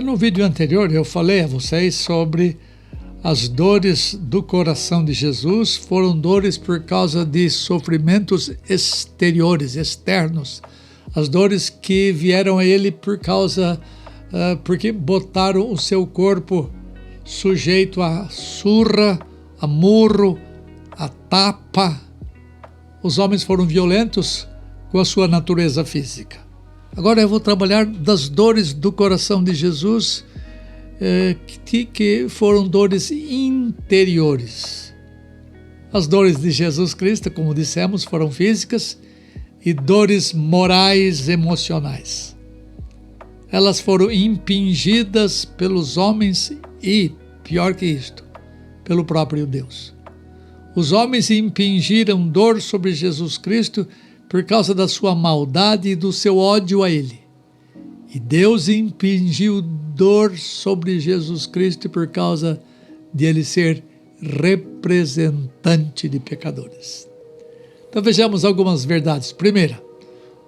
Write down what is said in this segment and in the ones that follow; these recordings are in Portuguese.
No vídeo anterior eu falei a vocês sobre as dores do coração de Jesus. Foram dores por causa de sofrimentos exteriores, externos. As dores que vieram a ele porque botaram o seu corpo sujeito a surra, a murro, a tapa. Os homens foram violentos com a sua natureza física. Agora eu vou trabalhar das dores do coração de Jesus, que foram dores interiores. As dores de Jesus Cristo, como dissemos, foram físicas e dores morais, emocionais. Elas foram impingidas pelos homens e, pior que isto, pelo próprio Deus. Os homens impingiram dor sobre Jesus Cristo por causa da sua maldade e do seu ódio a ele. E Deus impingiu dor sobre Jesus Cristo por causa de ele ser representante de pecadores. Então vejamos algumas verdades. Primeira,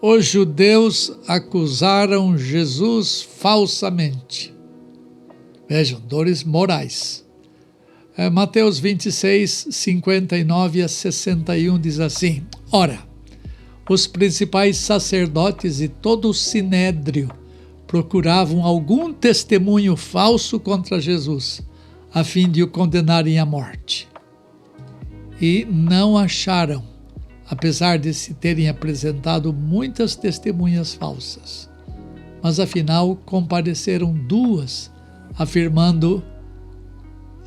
os judeus acusaram Jesus falsamente. Vejam, dores morais. Mateus 26, 59 a 61 diz assim: Ora, os principais sacerdotes e todo o sinédrio procuravam algum testemunho falso contra Jesus, a fim de o condenarem à morte. E não acharam, apesar de se terem apresentado muitas testemunhas falsas. Mas afinal compareceram duas, afirmando: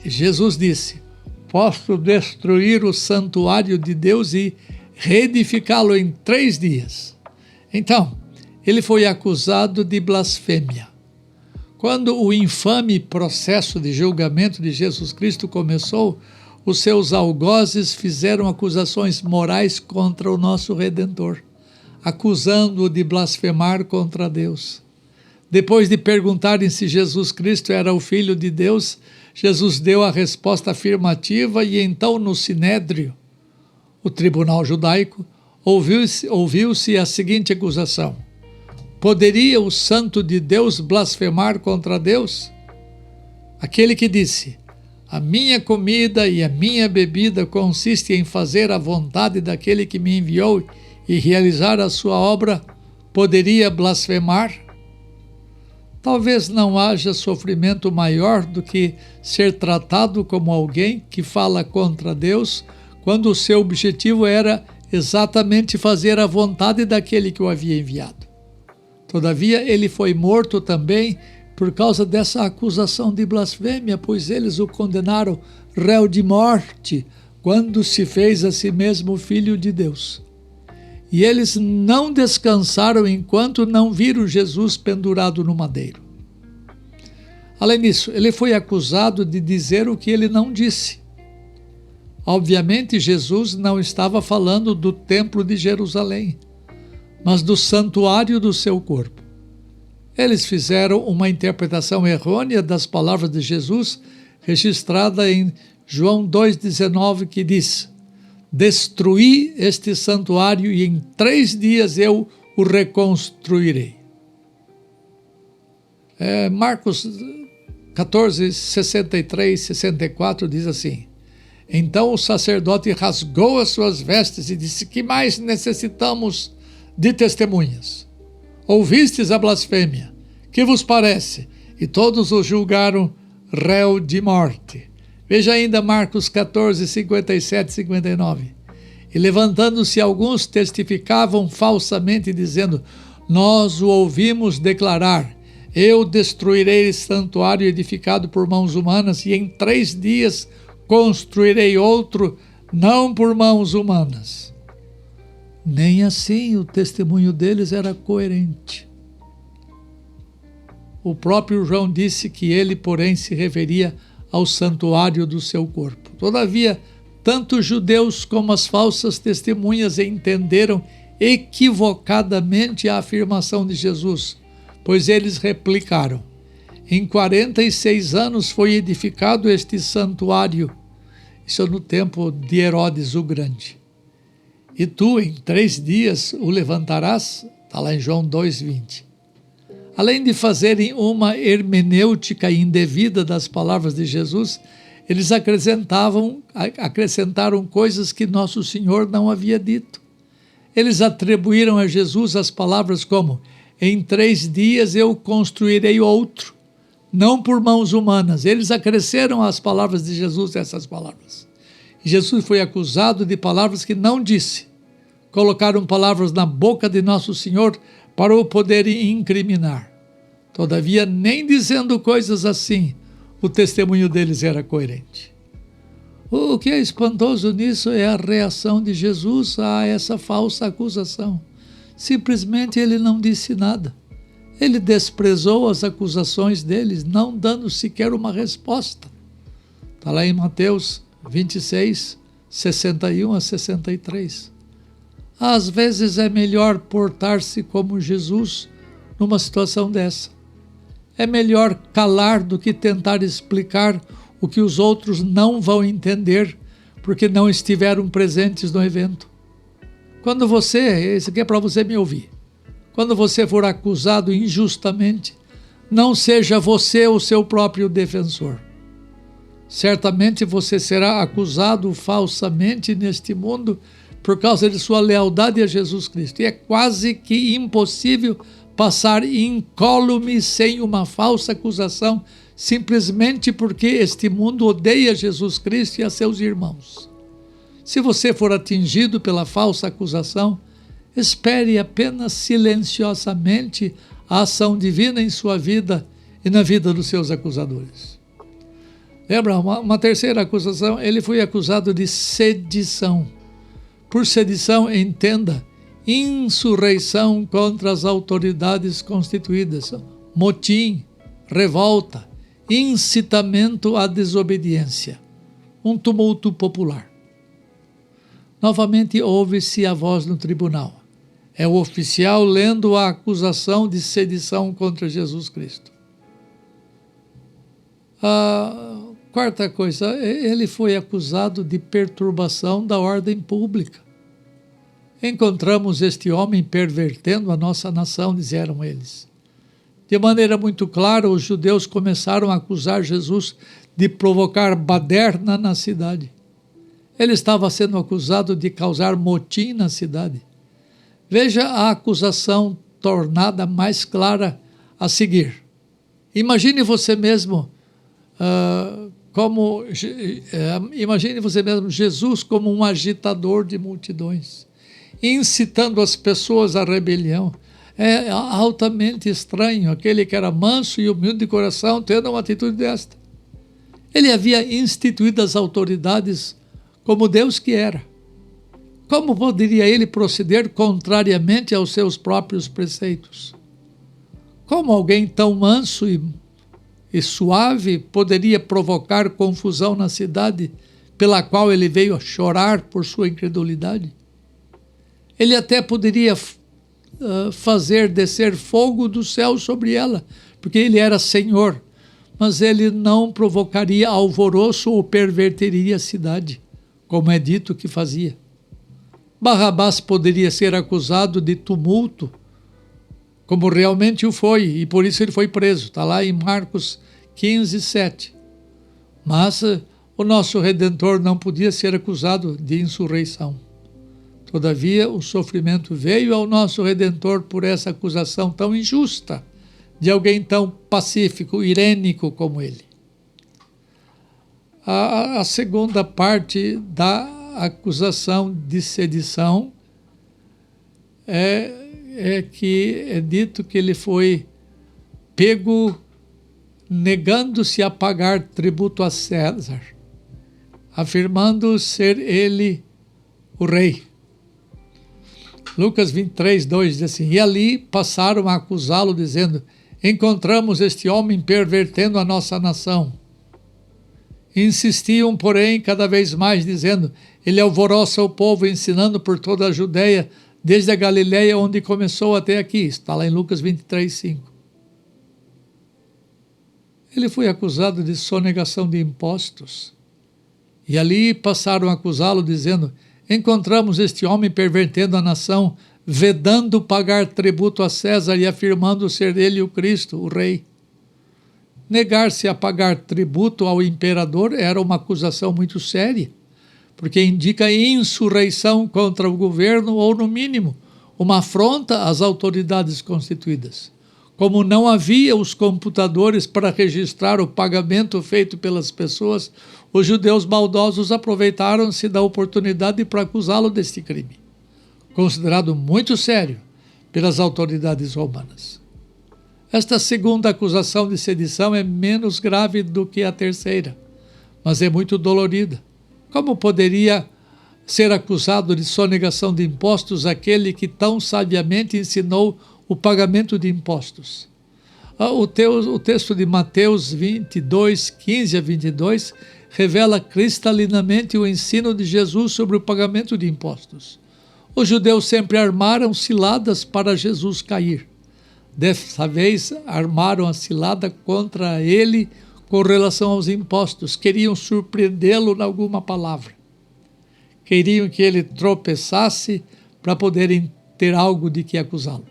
Jesus disse: posso destruir o santuário de Deus e reedificá-lo em 3 dias. Então, ele foi acusado de blasfêmia. Quando o infame processo de julgamento de Jesus Cristo começou, os seus algozes fizeram acusações morais contra o nosso Redentor, acusando-o de blasfemar contra Deus. Depois de perguntarem se Jesus Cristo era o Filho de Deus, Jesus deu a resposta afirmativa e então no Sinédrio, o tribunal judaico, ouviu-se a seguinte acusação: poderia o Santo de Deus blasfemar contra Deus? Aquele que disse: a minha comida e a minha bebida consiste em fazer a vontade daquele que me enviou e realizar a sua obra, poderia blasfemar? Talvez não haja sofrimento maior do que ser tratado como alguém que fala contra Deus, quando o seu objetivo era exatamente fazer a vontade daquele que o havia enviado. Todavia, ele foi morto também por causa dessa acusação de blasfêmia, pois eles o condenaram réu de morte, quando se fez a si mesmo filho de Deus. E eles não descansaram enquanto não viram Jesus pendurado no madeiro. Além disso, ele foi acusado de dizer o que ele não disse. Obviamente, Jesus não estava falando do templo de Jerusalém, mas do santuário do seu corpo. Eles fizeram uma interpretação errônea das palavras de Jesus, registrada em João 2,19, que diz: destruí este santuário e em 3 dias eu o reconstruirei. Marcos 14, 63, 64 diz assim: então o sacerdote rasgou as suas vestes e disse: que mais necessitamos de testemunhas? Ouvistes a blasfêmia, que vos parece? E todos o julgaram réu de morte. Veja ainda Marcos 14, 57 e 59. E levantando-se alguns testificavam falsamente, dizendo: nós o ouvimos declarar: eu destruirei esse santuário edificado por mãos humanas e em 3 dias construirei outro, não por mãos humanas. Nem assim o testemunho deles era coerente. O próprio João disse que ele, porém, se referia ao santuário do seu corpo. Todavia, tanto os judeus como as falsas testemunhas entenderam equivocadamente a afirmação de Jesus, pois eles replicaram: Em 46 anos foi edificado este santuário. Isso no tempo de Herodes o Grande. E tu, em 3 dias, o levantarás? Está lá em João 2,20. Além de fazerem uma hermenêutica indevida das palavras de Jesus, eles acrescentaram coisas que nosso Senhor não havia dito. Eles atribuíram a Jesus as palavras como: em 3 dias eu construirei outro, não por mãos humanas. Eles acresceram às palavras de Jesus essas palavras. E Jesus foi acusado de palavras que não disse. Colocaram palavras na boca de nosso Senhor para o poderem incriminar. Todavia, nem dizendo coisas assim, o testemunho deles era coerente. O que é espantoso nisso é a reação de Jesus a essa falsa acusação. Simplesmente ele não disse nada. Ele desprezou as acusações deles, não dando sequer uma resposta. Está lá em Mateus 26, 61 a 63. Às vezes é melhor portar-se como Jesus numa situação dessa. É melhor calar do que tentar explicar o que os outros não vão entender porque não estiveram presentes no evento. Quando você, isso aqui é para você me ouvir, quando você for acusado injustamente, não seja você o seu próprio defensor. Certamente você será acusado falsamente neste mundo por causa de sua lealdade a Jesus Cristo. E é quase que impossível passar incólume sem uma falsa acusação, simplesmente porque este mundo odeia Jesus Cristo e a seus irmãos. Se você for atingido pela falsa acusação, espere apenas silenciosamente a ação divina em sua vida e na vida dos seus acusadores. Lembra, uma terceira acusação, ele foi acusado de sedição. Por sedição, entenda, insurreição contra as autoridades constituídas, motim, revolta, incitamento à desobediência, um tumulto popular. Novamente ouve-se a voz no tribunal. É o oficial lendo a acusação de sedição contra Jesus Cristo. A quarta coisa, ele foi acusado de perturbação da ordem pública. Encontramos este homem pervertendo a nossa nação, disseram eles. De maneira muito clara, os judeus começaram a acusar Jesus de provocar baderna na cidade. Ele estava sendo acusado de causar motim na cidade. Veja a acusação tornada mais clara a seguir. Imagine você mesmo imagine você mesmo Jesus como um agitador de multidões, incitando as pessoas à rebelião. É altamente estranho aquele que era manso e humilde de coração tendo uma atitude desta. Ele havia instituído as autoridades como Deus que era. Como poderia ele proceder contrariamente aos seus próprios preceitos? Como alguém tão manso e suave poderia provocar confusão na cidade pela qual ele veio a chorar por sua incredulidade? Ele até poderia fazer descer fogo do céu sobre ela, porque ele era Senhor, mas ele não provocaria alvoroço ou perverteria a cidade, como é dito que fazia. Barrabás poderia ser acusado de tumulto, como realmente o foi, e por isso ele foi preso. Está lá em Marcos 15, 7. Mas o nosso Redentor não podia ser acusado de insurreição. Todavia, o sofrimento veio ao nosso Redentor por essa acusação tão injusta de alguém tão pacífico, irênico como ele. A segunda parte da acusação de sedição é que é dito que ele foi pego negando-se a pagar tributo a César, afirmando ser ele o rei. Lucas 23, 2 diz assim: e ali passaram a acusá-lo, dizendo: encontramos este homem pervertendo a nossa nação. Insistiam, porém, cada vez mais, dizendo: ele alvoroça o povo, ensinando por toda a Judeia, desde a Galileia, onde começou até aqui. Está lá em Lucas 23, 5. Ele foi acusado de sonegação de impostos. E ali passaram a acusá-lo, dizendo: encontramos este homem pervertendo a nação, vedando pagar tributo a César e afirmando ser ele o Cristo, o rei. Negar-se a pagar tributo ao imperador era uma acusação muito séria, porque indica insurreição contra o governo ou, no mínimo, uma afronta às autoridades constituídas. Como não havia os computadores para registrar o pagamento feito pelas pessoas, os judeus maldosos aproveitaram-se da oportunidade para acusá-lo deste crime, considerado muito sério pelas autoridades romanas. Esta segunda acusação de sedição é menos grave do que a terceira, mas é muito dolorida. Como poderia ser acusado de sonegação de impostos aquele que tão sabiamente ensinou o pagamento de impostos? O texto de Mateus 22, 15 a 22, revela cristalinamente o ensino de Jesus sobre o pagamento de impostos. Os judeus sempre armaram ciladas para Jesus cair. Dessa vez, armaram a cilada contra ele com relação aos impostos. Queriam surpreendê-lo em alguma palavra. Queriam que ele tropeçasse para poderem ter algo de que acusá-lo.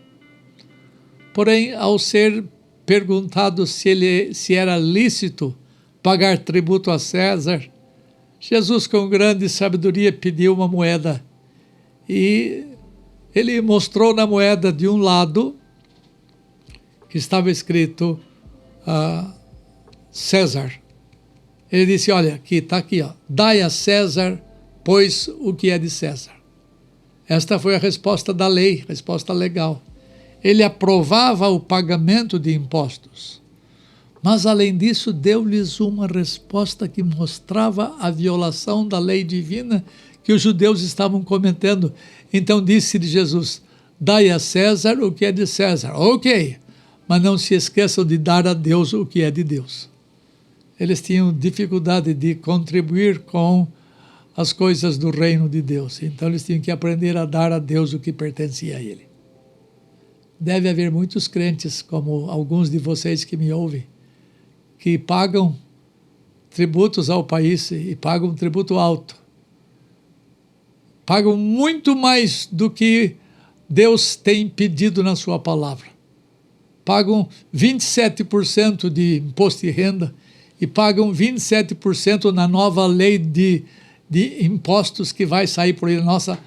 Porém, ao ser perguntado se era lícito pagar tributo a César, Jesus, com grande sabedoria, pediu uma moeda. E ele mostrou na moeda de um lado que estava escrito César. Ele disse: olha, aqui está aqui, ó, dai a César, pois o que é de César. Esta foi a resposta da lei, resposta legal. Ele aprovava o pagamento de impostos. Mas, além disso, deu-lhes uma resposta que mostrava a violação da lei divina que os judeus estavam cometendo. Então disse-lhe Jesus: dai a César o que é de César. Ok, mas não se esqueçam de dar a Deus o que é de Deus. Eles tinham dificuldade de contribuir com as coisas do reino de Deus. Então eles tinham que aprender a dar a Deus o que pertencia a Ele. Deve haver muitos crentes, como alguns de vocês que me ouvem, que pagam tributos ao país e pagam tributo alto. Pagam muito mais do que Deus tem pedido na sua palavra. Pagam 27% de imposto de renda e pagam 27% na nova lei de impostos que vai sair por aí, nossa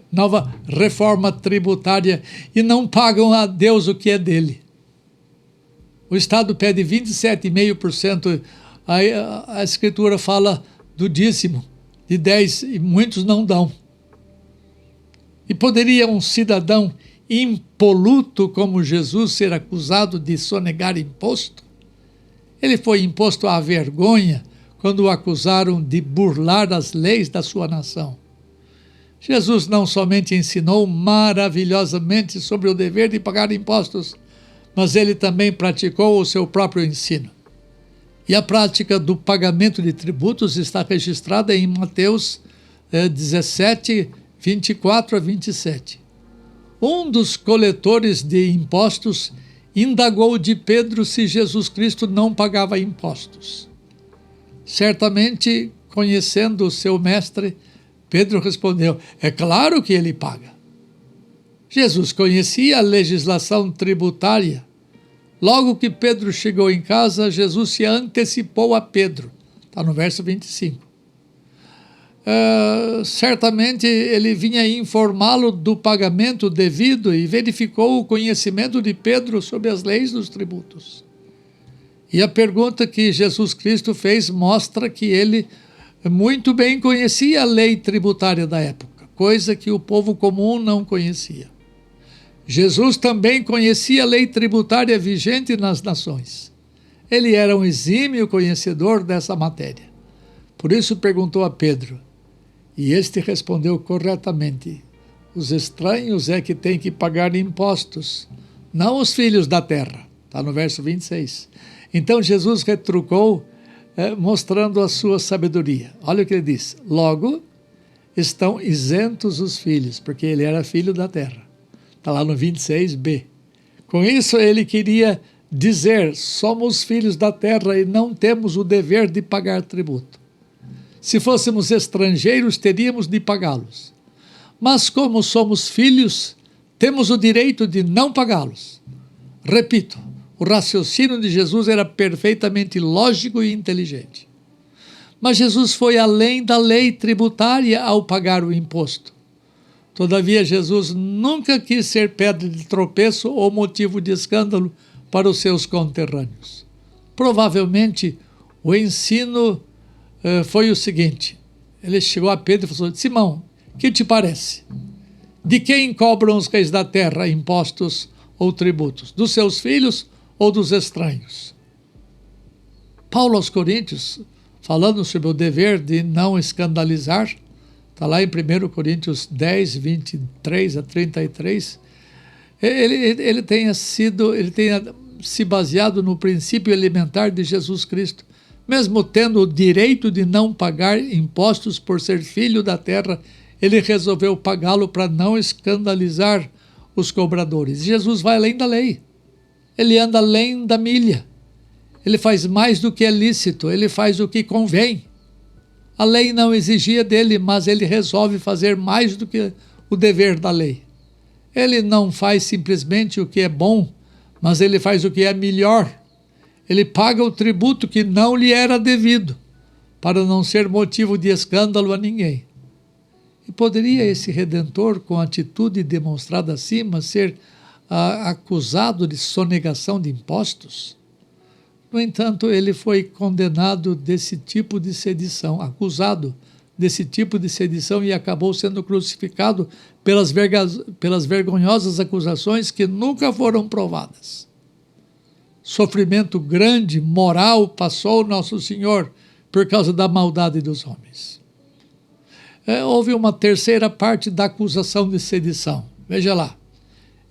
nova reforma tributária, e não pagam a Deus o que é dele. O Estado pede 27,5%, a Escritura fala do dízimo, de 10%, e muitos não dão. E poderia um cidadão impoluto como Jesus ser acusado de sonegar imposto? Ele foi imposto à vergonha quando o acusaram de burlar as leis da sua nação. Jesus não somente ensinou maravilhosamente sobre o dever de pagar impostos, mas ele também praticou o seu próprio ensino. E a prática do pagamento de tributos está registrada em Mateus 17, 24 a 27. Um dos coletores de impostos indagou de Pedro se Jesus Cristo não pagava impostos. Certamente, conhecendo o seu mestre, Pedro respondeu: é claro que ele paga. Jesus conhecia a legislação tributária. Logo que Pedro chegou em casa, Jesus se antecipou a Pedro. Está no verso 25. Certamente ele vinha informá-lo do pagamento devido e verificou o conhecimento de Pedro sobre as leis dos tributos. E a pergunta que Jesus Cristo fez mostra que ele muito bem conhecia a lei tributária da época, coisa que o povo comum não conhecia. Jesus também conhecia a lei tributária vigente nas nações. Ele era um exímio conhecedor dessa matéria. Por isso perguntou a Pedro, e este respondeu corretamente: os estranhos é que têm que pagar impostos, não os filhos da terra. Está no verso 26. Então Jesus retrucou, mostrando a sua sabedoria. Olha o que ele diz: logo estão isentos os filhos, porque ele era filho da terra. Está lá no 26b. Com isso ele queria dizer: somos filhos da terra e não temos o dever de pagar tributo. Se fôssemos estrangeiros, teríamos de pagá-los. Mas como somos filhos, temos o direito de não pagá-los. Repito, o raciocínio de Jesus era perfeitamente lógico e inteligente. Mas Jesus foi além da lei tributária ao pagar o imposto. Todavia, Jesus nunca quis ser pedra de tropeço ou motivo de escândalo para os seus conterrâneos. Provavelmente, o ensino foi o seguinte. Ele chegou a Pedro e falou: Simão, que te parece? De quem cobram os reis da terra impostos ou tributos? Dos seus filhos ou dos estranhos? Paulo aos Coríntios, falando sobre o dever de não escandalizar, está lá em 1 Coríntios 10, 23 a 33, ele tenha se baseado no princípio elementar de Jesus Cristo. Mesmo tendo o direito de não pagar impostos por ser filho da terra, ele resolveu pagá-lo para não escandalizar os cobradores. Jesus vai além da lei. Ele anda além da milha. Ele faz mais do que é lícito, ele faz o que convém. A lei não exigia dele, mas ele resolve fazer mais do que o dever da lei. Ele não faz simplesmente o que é bom, mas ele faz o que é melhor. Ele paga o tributo que não lhe era devido, para não ser motivo de escândalo a ninguém. E poderia esse Redentor, com a atitude demonstrada acima, ser acusado de sonegação de impostos? No entanto, ele foi condenado desse tipo de sedição, acusado desse tipo de sedição e acabou sendo crucificado pelas vergonhosas acusações que nunca foram provadas. Sofrimento grande, moral, passou Nosso Senhor por causa da maldade dos homens. Houve uma terceira parte da acusação de sedição. Veja lá.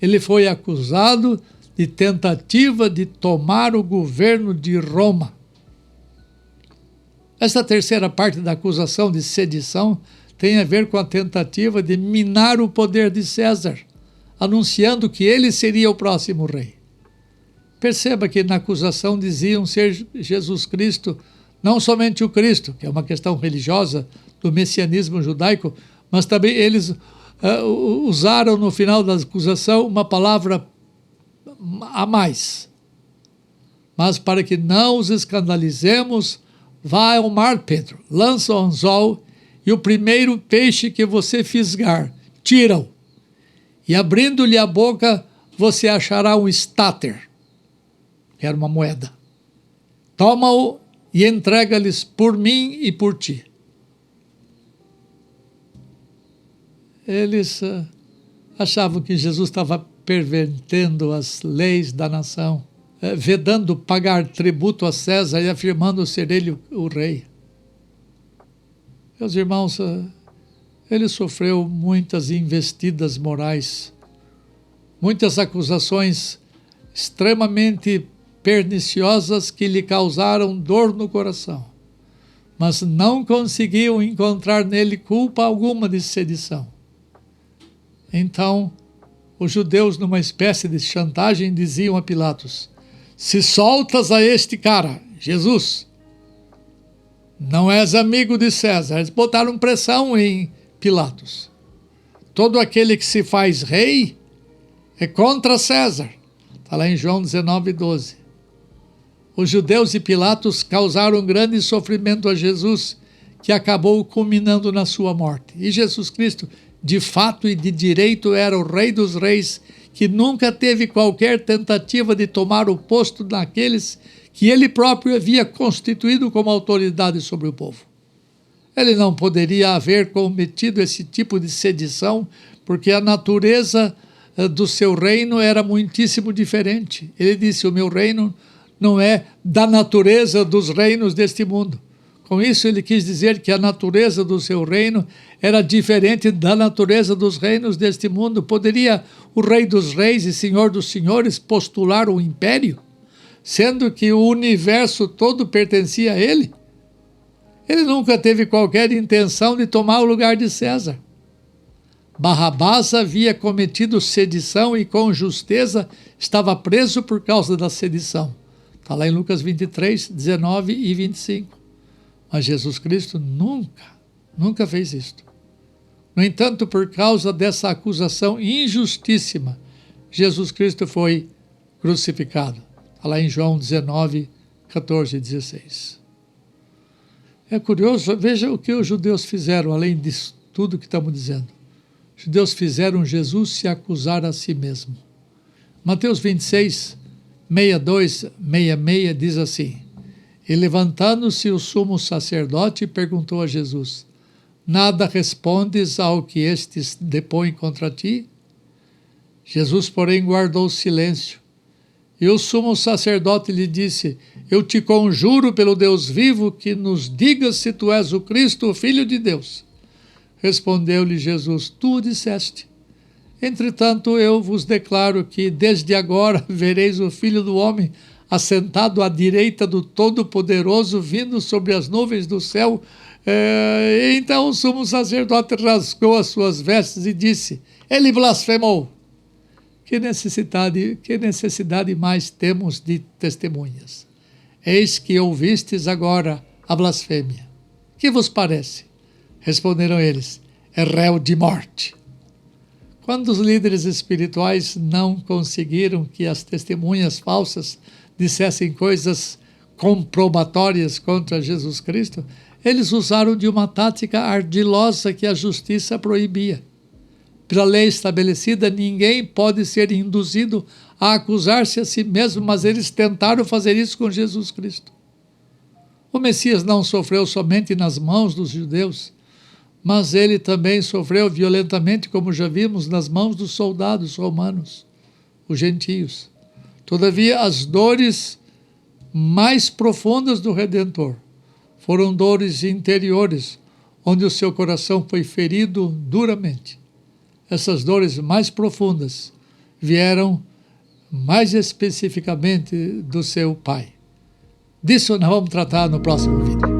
Ele foi acusado de tentativa de tomar o governo de Roma. Essa terceira parte da acusação de sedição tem a ver com a tentativa de minar o poder de César, anunciando que ele seria o próximo rei. Perceba que na acusação diziam ser Jesus Cristo, não somente o Cristo, que é uma questão religiosa do messianismo judaico, mas também eles usaram no final da acusação uma palavra a mais. Mas para que não os escandalizemos, vá ao mar, Pedro, lança o anzol e o primeiro peixe que você fisgar, tira-o. E abrindo-lhe a boca, você achará um estáter, que era uma moeda. Toma-o e entrega-lhes por mim e por ti. Eles achavam que Jesus estava pervertendo as leis da nação, vedando pagar tributo a César e afirmando ser ele o rei. Meus irmãos, ele sofreu muitas investidas morais, muitas acusações extremamente perniciosas que lhe causaram dor no coração, mas não conseguiam encontrar nele culpa alguma de sedição. Então, os judeus, numa espécie de chantagem, diziam a Pilatos: se soltas a este cara, Jesus, não és amigo de César. Eles botaram pressão em Pilatos. Todo aquele que se faz rei é contra César. Está lá em João 19, 12. Os judeus e Pilatos causaram grande sofrimento a Jesus, que acabou culminando na sua morte. E Jesus Cristo, de fato e de direito, era o Rei dos Reis, que nunca teve qualquer tentativa de tomar o posto daqueles que ele próprio havia constituído como autoridade sobre o povo. Ele não poderia haver cometido esse tipo de sedição, porque a natureza do seu reino era muitíssimo diferente. Ele disse: o meu reino não é da natureza dos reinos deste mundo. Com isso, ele quis dizer que a natureza do seu reino era diferente da natureza dos reinos deste mundo. Poderia o Rei dos Reis e Senhor dos Senhores postular um império, sendo que o universo todo pertencia a ele? Ele nunca teve qualquer intenção de tomar o lugar de César. Barrabás havia cometido sedição e com justeza estava preso por causa da sedição. Está lá em Lucas 23, 19 e 25. Mas Jesus Cristo nunca fez isto. No entanto, por causa dessa acusação injustíssima, Jesus Cristo foi crucificado. Está lá em João 19, 14 e 16. É curioso, veja o que os judeus fizeram, além disso tudo que estamos dizendo. Os judeus fizeram Jesus se acusar a si mesmo. Mateus 26, 62, 66 diz assim: E levantando-se o sumo sacerdote, perguntou a Jesus: Nada respondes ao que estes depõem contra ti? Jesus, porém, guardou silêncio. E o sumo sacerdote lhe disse: Eu te conjuro pelo Deus vivo que nos digas se tu és o Cristo, o Filho de Deus. Respondeu-lhe Jesus: Tu o disseste. Entretanto, eu vos declaro que desde agora vereis o Filho do Homem assentado à direita do Todo-Poderoso, vindo sobre as nuvens do céu. Então o sumo sacerdote rasgou as suas vestes e disse: Ele blasfemou. Que necessidade mais temos de testemunhas? Eis que ouvistes agora a blasfêmia. Que vos parece? Responderam eles: É réu de morte. Quando os líderes espirituais não conseguiram que as testemunhas falsas dissessem coisas comprobatórias contra Jesus Cristo, eles usaram de uma tática ardilosa que a justiça proibia. Pela lei estabelecida, ninguém pode ser induzido a acusar-se a si mesmo, mas eles tentaram fazer isso com Jesus Cristo. O Messias não sofreu somente nas mãos dos judeus, mas ele também sofreu violentamente, como já vimos, nas mãos dos soldados romanos, os gentios. Todavia, as dores mais profundas do Redentor foram dores interiores, onde o seu coração foi ferido duramente. Essas dores mais profundas vieram mais especificamente do seu Pai. Disso nós vamos tratar no próximo vídeo.